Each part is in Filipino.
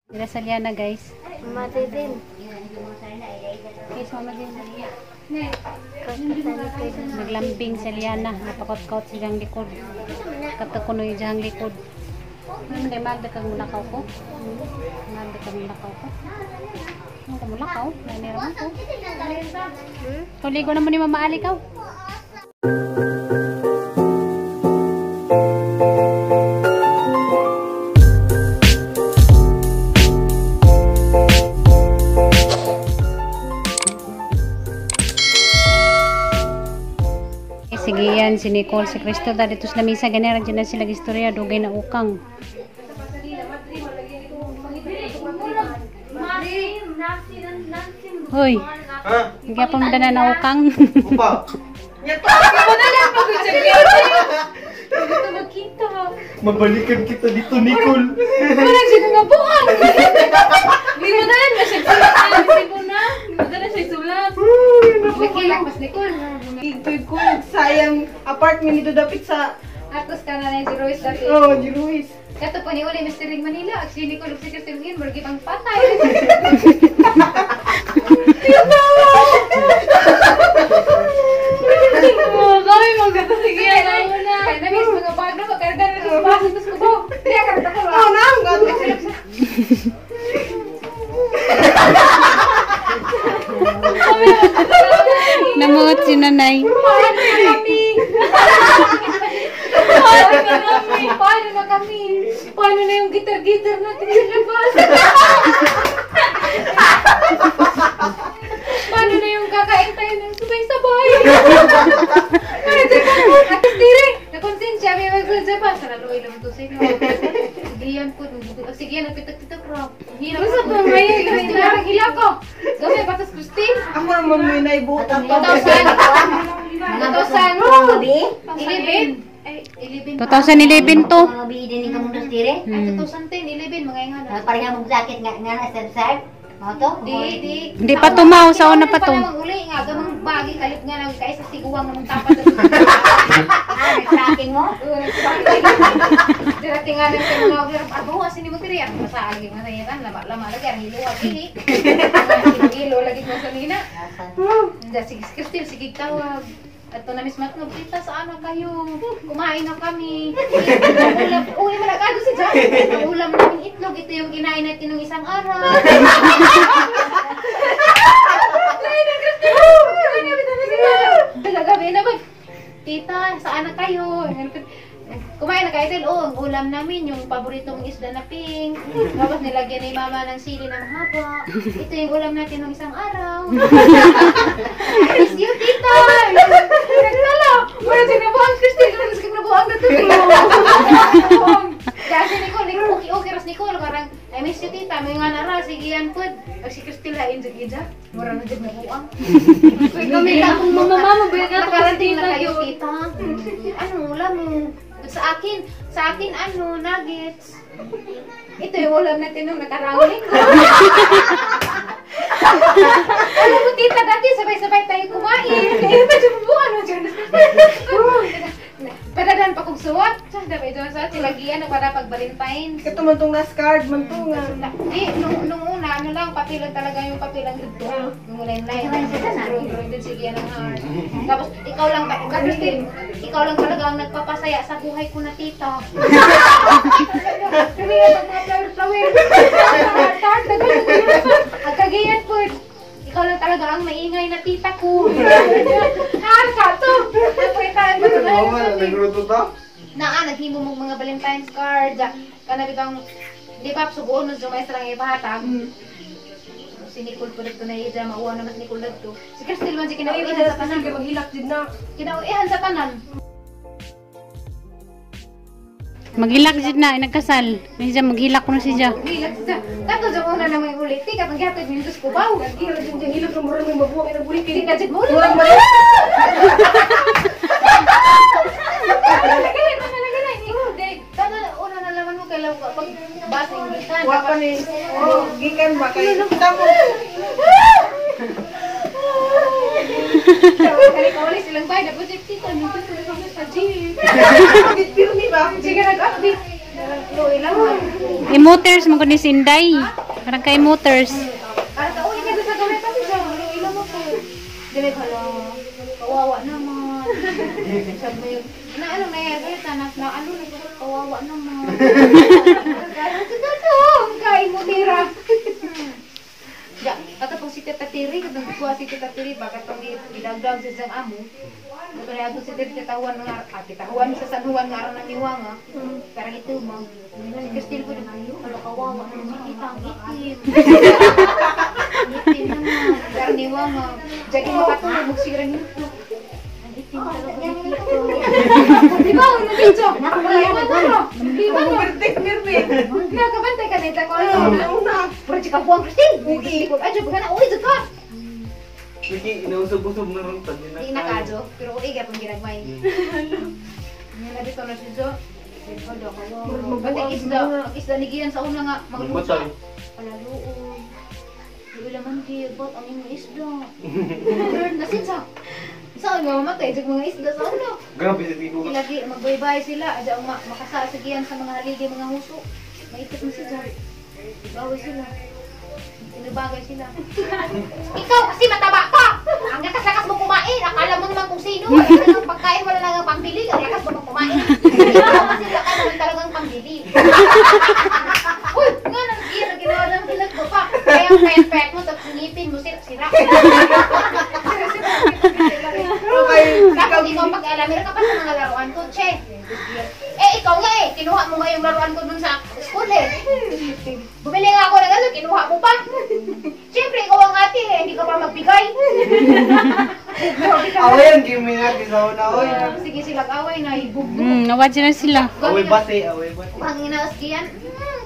Dila sa Liana, guys. Mati din. Guys, mama din. Naglambing sa Liana. Napakot-kaut silang likod. Katakunoy diyang likod. Hindi, magda kang mulakaw ko. Magda kang mulakaw ko. Ano ka mulakaw? Naniraman ko. Tuligo naman ni Mama Ali ka. Sige yan, si Nicole, si Cristo, dito sa lamisa, ganyan dyan na sila istorya, dugay na ukang. Hoy, hindi pa mo na ukang. Upa. Mabalikan kita dito, Nicole. Parang siya nga buang. Hindi mo na lang siya sulat. Nakilang mas Nicole. Igtoy ko, sayang apartment nito dapat sa... Atos ka na si Ruiz dati. Oh, di Ruiz. Kato po ni Uli, Mr. Ring Manila. Actually, Nicole, si Christine Gin, margi pang patay. Kami magkata sige yan. Kaya na-miss mga bago, magkarga na sa baso. Tapos ko po, kaya karata ko. Oh, naam, gano'n. Namuot si nanay. Paano na kami? Paano na yung gitar-gitar natin sa labas? Paano na yung kakain tayo ng sabay-sabay? At tiri, nakonsensya, may magsadya pa. Saraluay lang ito sa'yo. Sige yan po. Sige yan, napitak-pitak raw. Hirap ko. Gusto ko, may hila ko. Gawin, patas Christine. Ako naman may naibutan pa. 2,000. 11. 2011 to. Mga bidin ni kamu dos dire. Ay, 2010, 11, mga ingan. Pareha mong sakit nga na sad. Mo to? Di. Hindi pa tumaw, sa una pa to. Uli nga, gamang bagi, kalit nga lang, kaya sa siguwang namang tapat. Nag-tracking mo? Dirating nga lang sa mga ulit, abawa, sini mo tiri, ako masagi, manayakan, lama lagi, ang hilo, aki. Hilo, lagi mo sa nina. Sige, Christine, sige tawag. At na mismo at tita, saan na kayo? Kumain na kami. Uy, malagado si John. Ang ulam namin itlog. Ito yung kinain natin ng isang araw. Gabi na ba? Tita, saan na kayo? Kumain na kayo din. Oh, ang ulam namin, yung paboritong isda na pink. Tapos nilagyan ni mama ng sili na mahaba. Ito yung ulam natin ng isang araw. I miss you, tita! Nagtala! Wala sinabuang, Christine! Wala sinabuang na ito! Kasi Nicole, okay, ras Nicole. Karang, I miss you, tita. May nga nara, sige yan po. Pag si Christine lain, sige dyan. Mura na dyan nabuang. Kami ka kung mama ba ka Nakarating na kayo, tita. Anong ulam mo? Sa akin, ano, nuggets. Ito yung ulam natin nung nakarang linggo. Alam mo, tita, dati sabay-sabay tayo kumain. Kaya medyo bubuan mo dyan. Padadan pa kong suwat. Dapat doon sa silagian na para pag Valentine's. Ito man tong last card, man to nga. Di, nung una, ano lang, papilang talaga yung papilang dito. Yung line-line. Sige, ng heart. Tapos, ikaw lang, Christine, ikaw lang talaga ang nagpapasaya sa buhay ko na tita. Kami nga, mga flower. Mga tart, ang kagayan po. Ikaw lang talaga ang maingay na tita ko. Kato! Napuitaan mo na. Oo nga, nagluto to? Naghimo mo mga Valentine's card. Kanabit ang, di ba, subuon nun sa maestra ng ipahatag. Si Nicole po dito na iya, mauwa na mas Nicole dito. Si Christine man si kinauihan sa tanan. Maghilak din na. Kinauihan sa tanan. Maghilak dyan na, nagkasal. Medyo maghilak ko na siya. Hilak siya. Kato sa una na may ulit. Tika, pag hatag mintos ko ba? Hilak din dyan, hilak ng murang may mabuhay ng bulik. Tika, dyan mo ulit. Murang may... Una na naman mo kailan ko. Pag basing gitan. Waka ni... Oh, gikan ba kayo? Kita mo. Kali-kali silang bahay. Dapat tita, mintos ko na sa jeep. Pirmi ba? Sige, nag-update. Luoy lang man. Emoters mo ko ni Sinday. Parang kay emoters. Para ka, uy, hindi sa gamay pati siya. Luoy lang ako. Dili pala. Kawawa naman. Sabi mo yun. Ano na yan? Na ano na ito? Kawawa naman. Kain mo tira. Ya, kata pong si Tita Tiri, katong kuha si Tita Tiri, bakit pang idagdag sa isang amo. Ito na ako si Titahuan nga, Titahuan sa San Juan nga araw ng Iwanga. Parang ito, ma'am. Si Cristel ko na, ano kawawa, ano makita ang itim. Itim naman. Parang Iwanga. Diyan yung makatulog, magsirang ito. Ang itim talaga dito. Di ba, ano dito? Nakakalaman mo. Di ba, no? Nakakabantay ka nito ko. Pero chika buwang Cristel. Hindi ko, adyo, baga na, uy, ka. Sige, inausap-usap na rin tayo na Di na kadyo, pero uy, gapong ginagmay. Yan na dito na si Jo. Hala, kawawa. Pati isda ni Gian sa una nga, Magmatay. Palaluon. Luoy laman kayo, ba't ang inyong isda? Learn na sinsa. Saan nga mamatay? Diyan mga isda sa una. Grabe sa tiko ka. Ilagi, magbaybay sila. Diyan makasa sa Gian sa mga haligi, mga huso. Maikot na si Jo. Bawal sila. Inubagay sila. Ikaw kasi mataba ka! Ang lakas-lakas mo kumain. Akala mo naman kung sino. Wala nang pagkain, wala nang pambili. Ang lakas mo kumain. Ikaw kasi lakas naman talagang pambili. Uy! Nga nang ginawa ng pilat ko pa. Kaya ang payat-payat mo, tapos ngipin mo, sira-sira. Tapos ikaw pag-alam, meron ka pa sa mga laruan ko, che. Ikaw nga kinuha mo nga yung laruan ko dun sa school Bumili nga ako ng ano, kinuha mo pa. Siyempre, ikaw ang ate hindi ka pa magbigay. Awayan, kimi nga sa una, oy. Sige silang away na, ibog mo. Nawad sila. Away bate, away bate. Ang inaas Gian,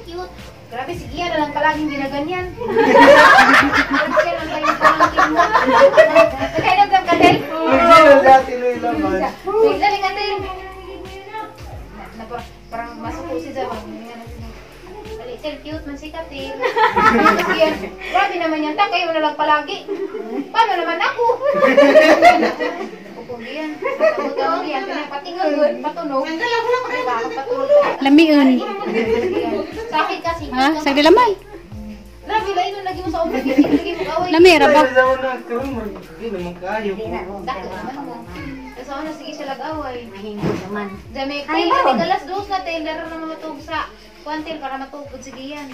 cute. Grabe si Gian na lang palaging ginaganyan. Grabe lang tayo palangkin mo. Nagkailan ka Kadel? Magdino sa tinuloy naman. Bigla Kadel. Parang masuko si Zaman. Little cute man si Katil. Yan. Grabe naman yan. Kayo na lang palagi. Paano naman ako? Pupugian. Patawag yan. Patingon. Patunog. Patulog. Lamiun. Sa akin kasi. Ha? Sagdi lamay. Grabe lang ito. Lagi mo sa ulo. Lagi mo kaway. Lami, raba. Sa una, karoon, hindi naman kayo. Dako naman mo. Sa una, sige siya lag-away. Mahingo naman. Dami, tayo. Galas dos na tayo. Laro na matug sa kwantil para matugod. Sige yan.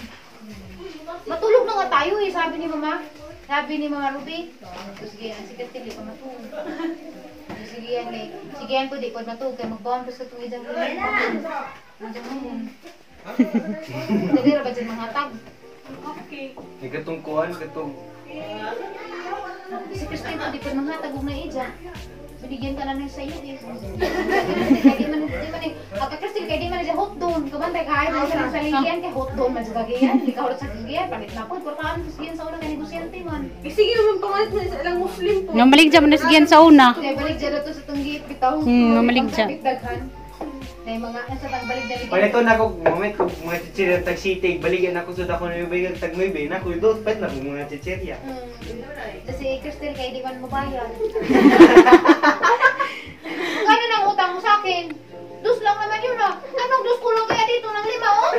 Matulog na nga tayo sabi ni Mama. Sabi ni Mama Ruby. Sige yan, si Katil, di pa matulog. Sige yan, sige yan po, di pa matulog. Kaya magbawang pa sa tuwid ang rin. Nandiyan mo yun. Dali ra ba dyan mga tag? Ikatungkuhan, katong. Si Christine po, di pa mga tagog na ija. Binigyan ka na ng sayo eh. Di man Aka Christine, kaya di man na hot doon. Kabantay kahit na siya ng saligyan, kaya hot doon man sa kagayan. Di ka ulit sa kagayan, palit na po. Portaan mo siyan sa una ka negosyante man. Sige naman pangalit mo sa ilang Muslim po. Mamalig dyan mo na sigiyan sa una. Kaya balik dyan na to sa tunggit, bitaw. mamalig dyan. Daghan. Na mga sa pagbalik dyan. Palito na ako, moment ko, mga chichirya tag city, balikan ako sa dako na yung bayan, tag may bayan, ako yung pet na mga chichirya. Kasi Christine, kaya di man mo bayad. Ano nang utang mo sa akin? Dus lang naman yun ah. Anong dus ko lang kaya dito ng 5 oh?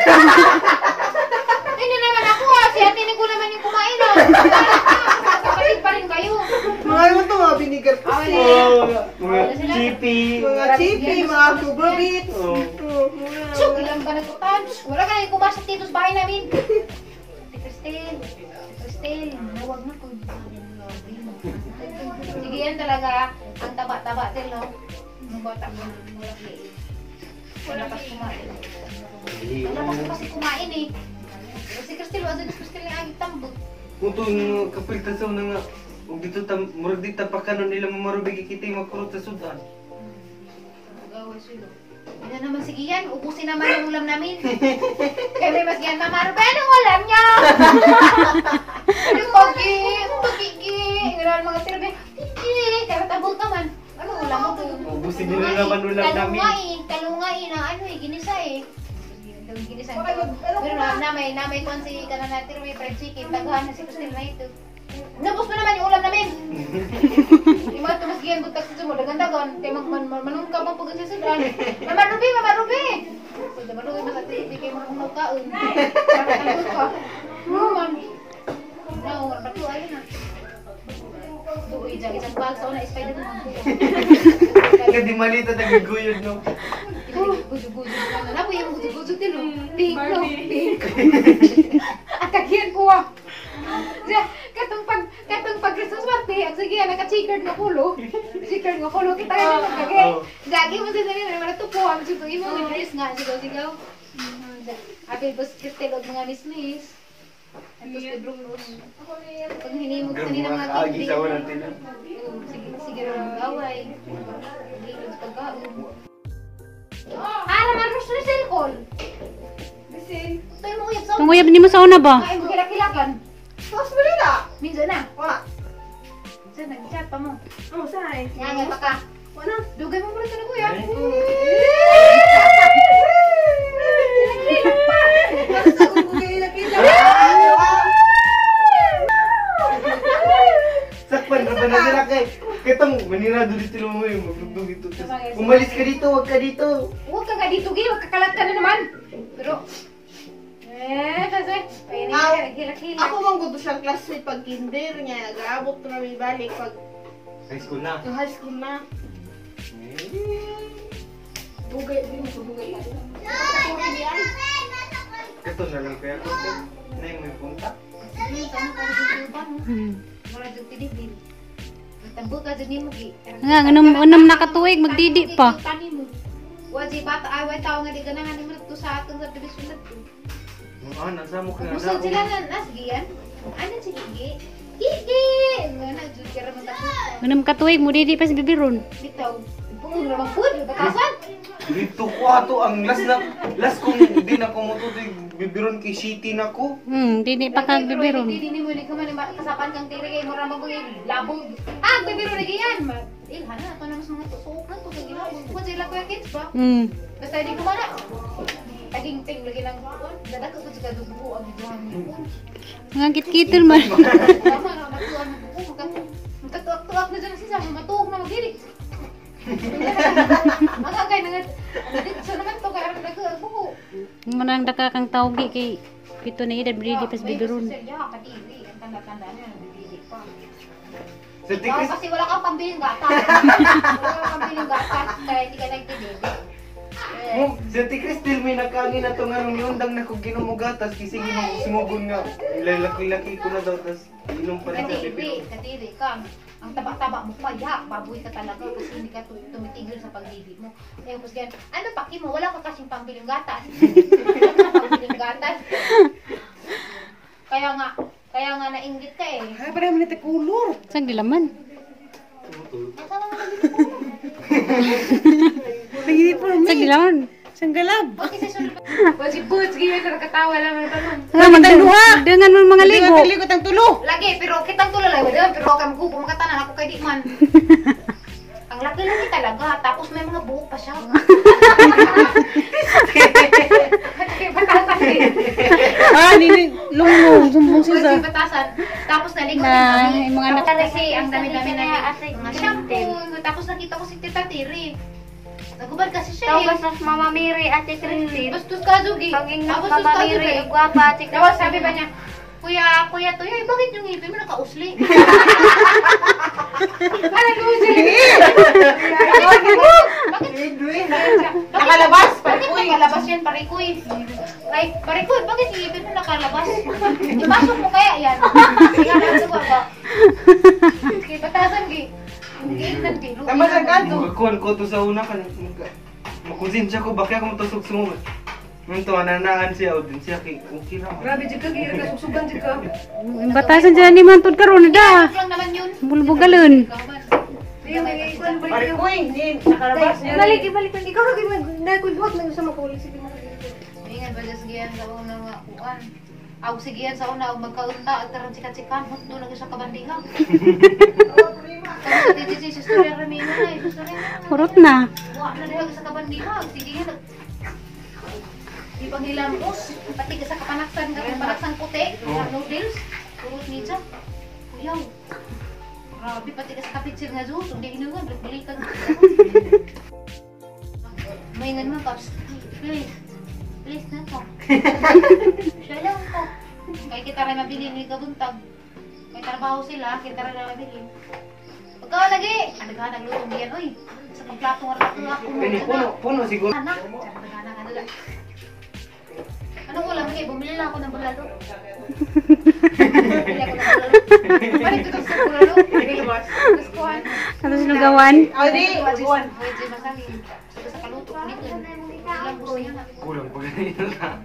Hindi naman ako ah. Si ate ko naman yung kumain ah. Kapatid pa rin kayo. Mga ano to, mga binigar po. Mga chippy. Mga chippy, mga kubabits. Chuk, ilang ba nagkutan? Wala ka na yung kumasok dito sa bahay namin. Christine, huwag na ko. Sige yan talaga. Ang taba-taba din no. Ang bata mo. Malakas kumain. Malakas mo kasi kumain eh. Si Christine, wala si Christine yung agit tambot. Kung itong kapiltasaw na nga, kung dito murag di tapakanon nila mamarubig kita yung magkurot sa sudan. Gawin sila. Yan naman sige yan, ubusin naman yung ulam namin. Kaya may mas yan, Mama Ruben, anong ulam niya? Anong pagi, ngarahan mga tirbe, kaya tabot naman. Anong ulam mo to? Ubusin nila naman ulam namin. Talungay na ano ginisa Ginisa. Pero namay kuan si kanan natin may fried chicken, tagahan na si Christine na ito. Nabos mo naman yung ulam namin. Di mo tumas giyan butak sa mo dagan-dagan kay manungka mo pag sa sudan. Mama Ruby, Mama Ruby. So Mama Ruby masati di kay mo kaon. Para kan ko. Man. Now, patu ay na. Uy, jagi sa bag sa una Spider-Man. Kaya di malita nagiguyod no. Gujo-gujo na. Napo yung gujo-gujo tilo. Pink, no? Pink. At kagiyan ko ah. Katong pag Christmas party, ang sige naka-checkered nga polo. Checkered nga polo kita nga naman kagay. Jagi mo sa sabi na tupo ang suto imo with dress nga sigaw-sigaw. Apil bus kristel og mga mismis. Atos kay Bruno. Pag hinimog sa nila mga Agi kindi. sa wala nila. Sige ron away. Gilid sa pagkaon. Naman ros na cellphone. Tayo mo uyab sa. Tunguyab ni mo sa una ba? Ay mo kilakilakan. Tapos mo rin ah. Minsan na. Wala. Minsan nag-chat pa mo. Oh, saan? Nga pa ka. Wala. Dugay mo muna ka na kuya. Sakpan na ba na sila kay? Kitang manira doon dito mo yung magdugdug dito. Umalis ka dito, wag ka dito. Huwag ka nga dito, Gi. Huwag kakalat ka na naman. Pero, kasi, ayun na, hilak-hilak. Ako mang gusto siyang classmate pag kinder niya. Nag-aabot ko namin balik pag High school na. high school na. Bugay, hindi mo bugay tayo. Ito na lang kaya ko. Na yung may punta. Wala dito tinibin. Tambo ka dyan mo, Gi. Nga, unam nakatuig, magdidi pa. Wajib bata, ay tao nga di ganahan naman ito sa atong sa division na ito. Nasa mo ka Gusto sila na nasgiyan? Ano si Gigi? Gigi! Nga na, dyan ka raman tapos. Unam katuig mo didi pa si bibiron. Bitaw. Pungong naman food, batasan. Dito ko ato ang last kong hindi na ko motutoy bibiron kay city na ko. Didi pa kag bibiron. Hindi mo ni kuman kasapan kang tiri kay mura mo labog. Ah, bibiron lagi yan. Ilhan na, ito na mas mga tusok na ito. Kaya ginabog ko sila kuya kids ba? Basta hindi ko mana. Taging-ting lagi lang. Dadak ko sa kadugo ang bidahan mo. Nga kit-kitil man. Tama na, matuan mo buko. Magkatuak-tuak na dyan siya. Matuok na magdiri. Magagay na nga. Dito naman to kaya nag-buko. Manang daka kang tawgi kay pito na edad didi pa si bibiron. Ya, kadiri. Ang tanda-tanda niya. Nagdiri pa. Sa Ikaw tikis, kasi wala kang pambiling gatas. Wala kang pambiling gatas. Kaya hindi ka nagdidiri. sa tikis still may nakaangin na to nga nung iundang na ko ginumugatas kasi simugon nga. Lalaki-laki ko na daw tas inom pa rin sa bibiro. Kadiri ka. Ang taba-taba mo pa, ya, baboy ka talaga kasi hindi ka tumitigil sa pagdidi mo. Ayun, kasi ganyan, ano paki mo, wala ka kasing pambiling gatas. Wala ka pambiling gatas. Kaya nga nainggit ka eh. Ay, parang manita kulor. Sang dilaman. Nasaan naman nabili ko? Lagi po Sang dilaman. Sang galab. Bakit sa sunod? Wasi boots, ganyan ka nakatawa lang ang tanong. Dengan mo mga ligo. Ligot ang tulo. Lagi, pero kitang tulala, pero ako magkupo, makatanan ako kay di man. Ang laki-laki talaga, tapos may mga buhok pa siya. Kaya batasan eh. Nini, lungo. Sumbong Kasi batasan. Tapos naligo din Na, kami. yung mga anak. Kasi ang dami-dami na mga shampoo. Tapos nakita ko si Tita Tiri. Nagubad kasi siya eh. Tapos Mama Miri, Ate Christine. Bastos ka, Zugi. Paging Tapos Mama bastos ka, Miri, Zugi. guwapa, Ate Tapos Christine. sabi ba niya, Kuya Toyoy, bakit yung ngipin mo nakausli? Ano yung usli? Bakit? Nakalabas, Bakit nakalabas yan, Parikoy? Ay, Parikoy, bakit yung ngipin mo nakalabas? Ipasok mo kaya yan? Kaya ano ba? Kaya batasan, Gi. Giingnan, Gi. Tama sa kanto. Magkuhan ko to sa una ka. Makonsensya ko, bakit ako matusok sumumad. Nung to, nanaan siya o din siya kay okay ra. Grabe, jika kira ka, susuban jika. Batasan dyan ni mantod karon da. Joke lang naman yun. Bulbugalon. Parikoy, hindi. Nakalabas niya. Ibalik. Ikaw lagi nagkulhot lang sa makulit. Sige mo. Ingat ba dyan sigihan sa una nga kuan? Ako sigihan sa una, magkaunta at taran sikat-sikan. Doon lang sa kabandihan. Kasi dito si Sister Ramiro na eh. Sister Ramiro. Kurot na. Wala na rin sa kabandihan. Sigihan. Di panghilamos. Pati ka sa kapanaksan ka. Kapanaksan puti. Noodles. Kurot niya. Yaw. Grabe, pati ka sa kapitsir nga Zeus. Hindi inuwan, balik-balikan. Maingan mo, Paps. Please. Please na to. Siya lang to. Kaya kita rin mabili ni Kabuntag. May trabaho sila, kita rin mabili. Pagkawa lagi! Adaga, naglutong diyan, oy. Sa pagplato nga ako. Kani puno siguro. Anak! Adaga, adaga. Anong ulam? Okay, bumili lang ako ng bulalo. Bumili ako ng bulalo. Balik ko sa bulalo. Tapos kuhan. Ano sinugawan? Adi, buwan. Pwede masangin. Sa kaluto, dito. Ilang gusto niya na. Kulang pa ganyan na.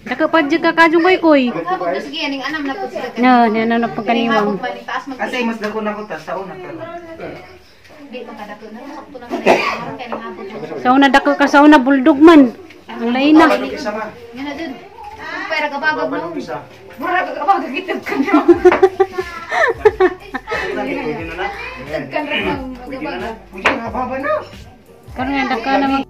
Daka pa dyan ka kajong koy. Pagkabog na sige, aning anam na po sila. No, yan na pagkaniwang. Kasi mas dako na ko ta sa una ka lang. Hindi, magkadato na. Sakto na kanina. Maroon kayo ng hapon. Sa una dako ka sa una bulldog man. Ang lain na. Ano isa ma? Yan na dun. Pera kabagab na. Babalo isa. Mura kabagab kitag ka nyo. Pwede na na. Kan rin ang Pwede na na. magabagab. Pwede na baba na. Karon nga daka na mag